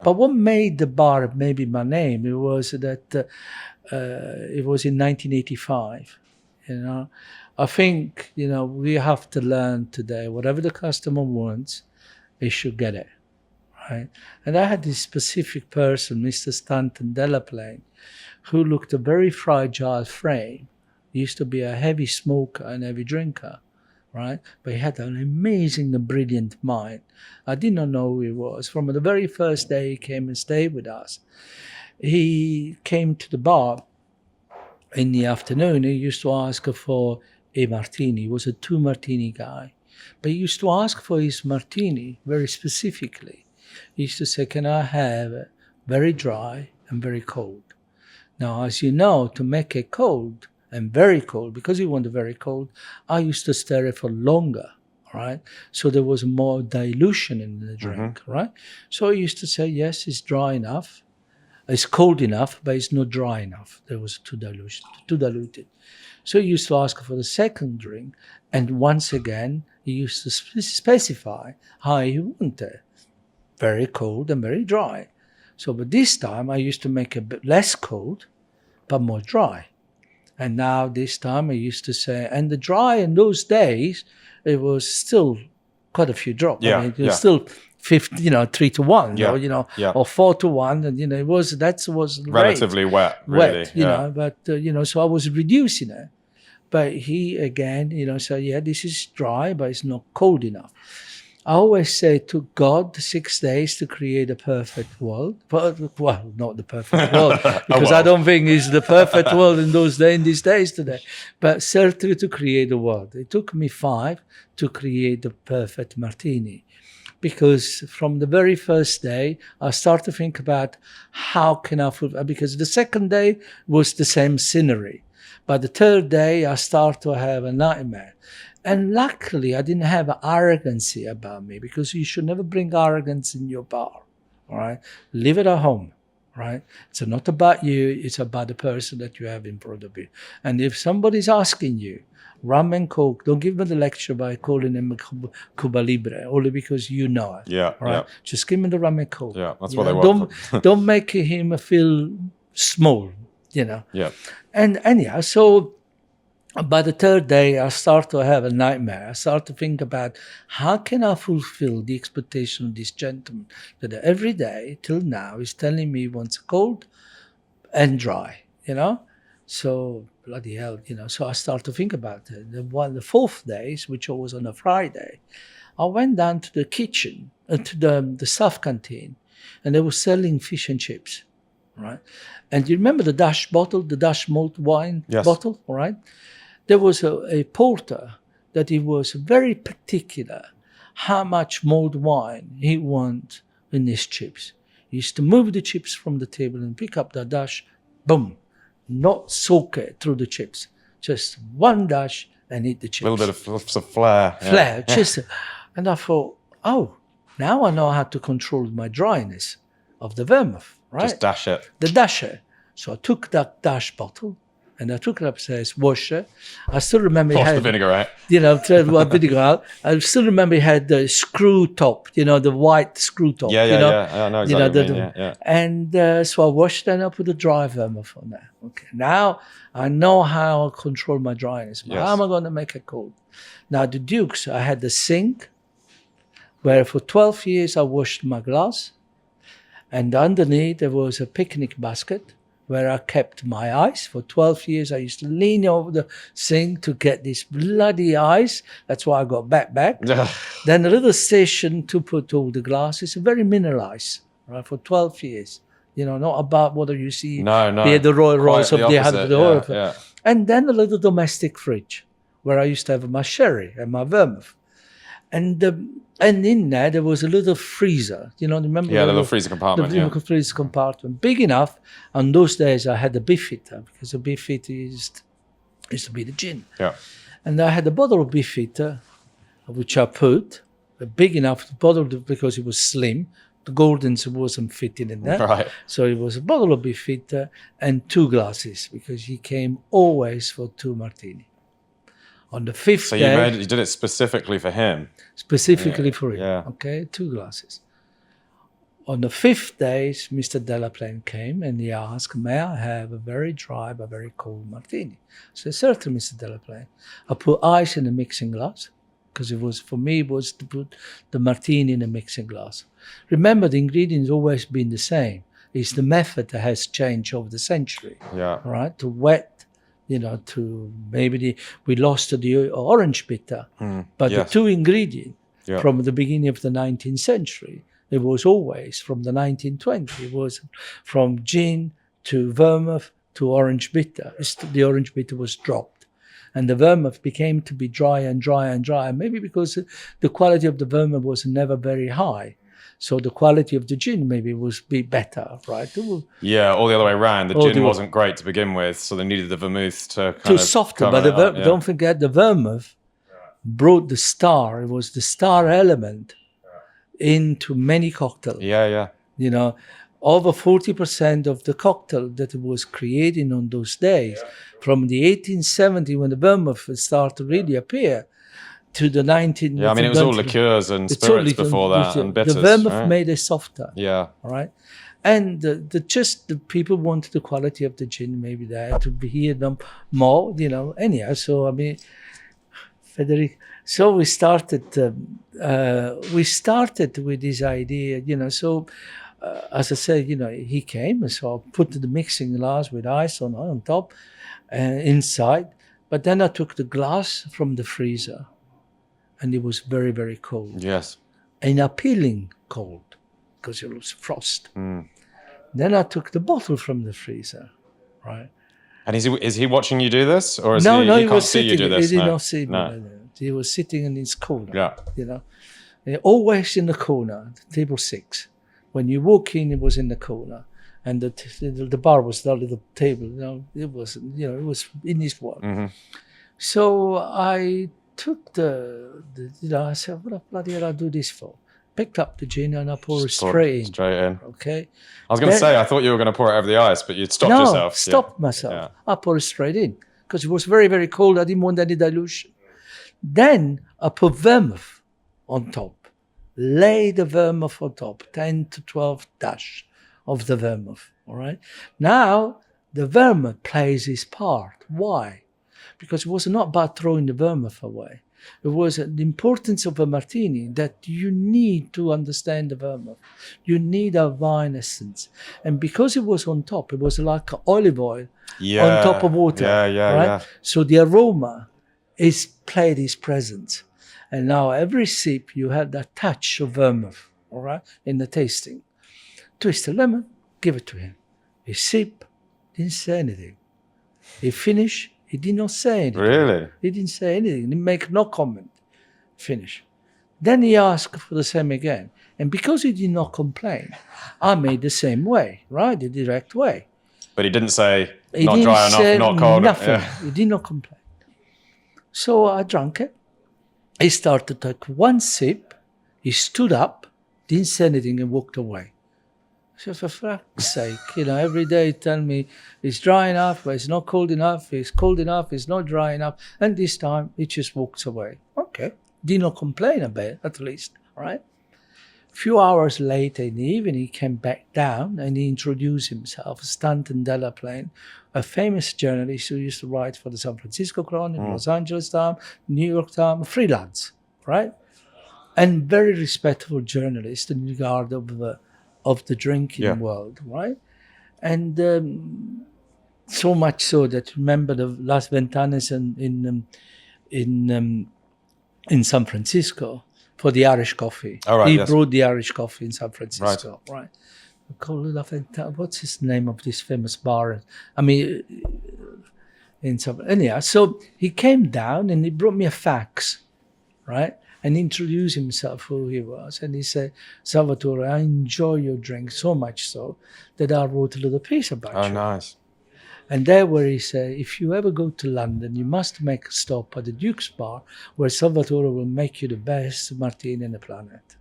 But what made the bar maybe my name, it was that it was in 1985. I think, we have to learn today, whatever the customer wants, they should get it, right? And I had this specific person, Mr. Stanton Delaplane, who looked a very fragile frame. He used to be a heavy smoker and heavy drinker, right? But he had an amazing and brilliant mind. I did not know who he was. From the very first day he came and stayed with us, he came to the bar in the afternoon. He used to ask for a martini. He was a 2 martini guy. But he used to ask for his martini very specifically. He used to say, can I have very dry and very cold? Now, as you know, to make it cold and very cold, because he wanted very cold, I used to stir it for longer, right? So there was more dilution in the drink, right? So he used to say, yes, it's dry enough. It's cold enough, but it's not dry enough. There was too diluted. So he used to ask for the second drink, and once again, he used to specify how he wanted, very cold and very dry. So, but this time I used to make a bit less cold, but more dry. And now this time I used to say, and the dry in those days, it was still quite a few drops. Yeah, I mean, it was still 50, 3-to-1, yeah. or 4-to-1, and it was relatively wet, really. But so I was reducing it. But he again, said, yeah, this is dry, but it's not cold enough. I always say it took God 6 days to create a perfect world. Well, not the perfect world, because I don't think it's the perfect world in these days today. But certainly to create the world. It took me 5 to create the perfect martini. Because from the very first day, I started to think about how can I fulfill, because the second day was the same scenery. But the third day, I started to have a nightmare. And luckily, I didn't have arrogancy about me, because you should never bring arrogance in your bar, all right? Leave it at home, right? It's not about you. It's about the person that you have in front of you. And if somebody's asking you, rum and coke, don't give them the lecture by calling them Cuba Libre, only because you know it. Yeah, right? yeah. Just give them the rum and coke. Yeah, that's what they want. Don't make him feel small, Yeah. And anyhow, so by the third day, I start to have a nightmare. I start to think about how can I fulfill the expectation of this gentleman that every day till now is telling me he wants cold and dry, So bloody hell, So I start to think about it. The fourth day, which was on a Friday, I went down to the kitchen, to the staff canteen, and they were selling fish and chips, right? And you remember the Dash bottle, the Dash malt wine bottle, right? There was a porter that he was very particular how much mulled wine he wanted in his chips. He used to move the chips from the table and pick up the dash, boom, not soak it through the chips. Just one dash and eat the chips. A little bit of some flair. Flair, just. And I thought, oh, now I know how to control my dryness of the vermouth, right? Just dash it. The dasher. So I took that dash bottle and I took it upstairs, washed it. I still remember Wash the vinegar out. Vinegar out. I still remember it had the screw top, the white screw top. Yeah. I know exactly what you mean. Yeah. And so I washed it and I put a dry vermouth on there. Okay, now I know how to control my dryness. Yes. How am I going to make it cold? Now the Dukes, I had the sink where for 12 years I washed my glass. And underneath there was a picnic basket where I kept my ice. For 12 years, I used to lean over the sink to get this bloody ice. That's why I got back. Then a little station to put all the glasses, very mineral ice, right, for 12 years. Not about whether you see the Royal Rolls of the 100. Yeah. And then a little domestic fridge where I used to have my sherry and my vermouth. And in there was a little freezer. Remember? Yeah, the little freezer compartment. The little freezer compartment, big enough. And those days I had a beefeater, because a beefeater used to be the gin. Yeah. And I had a bottle of beefeater, which I put a big enough bottle because it was slim. The Gordon's wasn't fitting in there. Right. So it was a bottle of beefeater and 2 glasses, because he came always for 2 martini. On the 5th day... So you did it specifically for him? Specifically for him. Yeah. Okay, 2 glasses. On the 5th day, Mr. Delaplane came and he asked, may I have a very dry but very cold martini? I said, certainly, Mr. Delaplane. I put ice in a mixing glass, because it was, for me, it was to put the martini in a mixing glass. Remember, the ingredients always been the same. It's the method that has changed over the century. Yeah. Right? To wet, to maybe we lost the orange bitter, but Yes. the two ingredients from the beginning of the 19th century, it was always from the 1920s. It was from gin to vermouth to orange bitter. The orange bitter was dropped. And the vermouth became to be dry and dry and dry, maybe because the quality of the vermouth was never very high. So the quality of the gin maybe was be better, right? Yeah, all the other way around. The gin wasn't great to begin with, so they needed the vermouth to kind of soften. But don't forget, the vermouth brought the star. It was the star element into many cocktails. Yeah. Over 40% of the cocktail that was created on those days, from the 1870s when the vermouth started to really appear, to the 19th. Yeah, I mean, it was all liqueurs and spirits before that, and bitters. The vermouth made it softer. Yeah. All right. And the people wanted the quality of the gin maybe there to hear them more, anyhow. So, I mean, Federico, so we started with this idea, so as I said, he came, so I put the mixing glass with ice on top, inside, but then I took the glass from the freezer, and it was very, very cold. Yes. And appealing cold, because it was frost. Then I took the bottle from the freezer, right? And is he watching you do this, or he can't was see sitting. you do this? He did not see me. He was sitting in his corner. Yeah. Always in the corner, table 6. When you walk in, it was in the corner, and the bar was the little table. It was in his work. So I took I said, what the bloody hell I do this for? Picked up the gin and I poured it straight in. Okay. I was going to say, I thought you were going to pour it over the ice, but you'd stopped yourself. Stopped myself. Yeah. I poured it straight in because it was very, very cold. I didn't want any dilution. Then I put vermouth on top. Lay the vermouth on top, 10 to 12 dash of the vermouth. All right. Now the vermouth plays its part. Why? Because it was not about throwing the vermouth away. It was the importance of a martini that you need to understand the vermouth. You need a wine essence. And because it was on top, it was like olive oil on top of water. Right? So the aroma played its presence. And now every sip you have that touch of vermouth, all right, in the tasting. Twist a lemon, give it to him. He sip, didn't say anything. He finished. He did not say anything. Really? He didn't say anything. He make no comment. Finish. Then he asked for the same again. And because he did not complain, I made the same way, right? The direct way. But he didn't say, not dry enough, not cold enough. Nothing. He did not complain. So I drank it. He started to take one sip. He stood up, didn't say anything, and walked away. So for fuck's sake, every day he tell me it's dry enough, but it's not cold enough, it's cold enough, it's not dry enough. And this time he just walks away. Okay. Did not complain about it, at least, right? A few hours later in the evening, he came back down and he introduced himself, Stanton Delaplane, a famous journalist who used to write for the San Francisco Chronicle, Los Angeles Times, New York Times, freelance, right? And very respectable journalist in regard of the drinking world, right? And so much so that, remember the Las Ventanas in San Francisco for the Irish coffee. Oh, right, he brought the Irish coffee in San Francisco, right? What's his name of this famous bar? I mean, anyhow, so he came down and he brought me a fax, right? And introduced himself, who he was. And he said, Salvatore, I enjoy your drink so much so that I wrote a little piece about you. Oh, nice. And there where he said, if you ever go to London, you must make a stop at the Duke's Bar, where Salvatore will make you the best martini on the planet.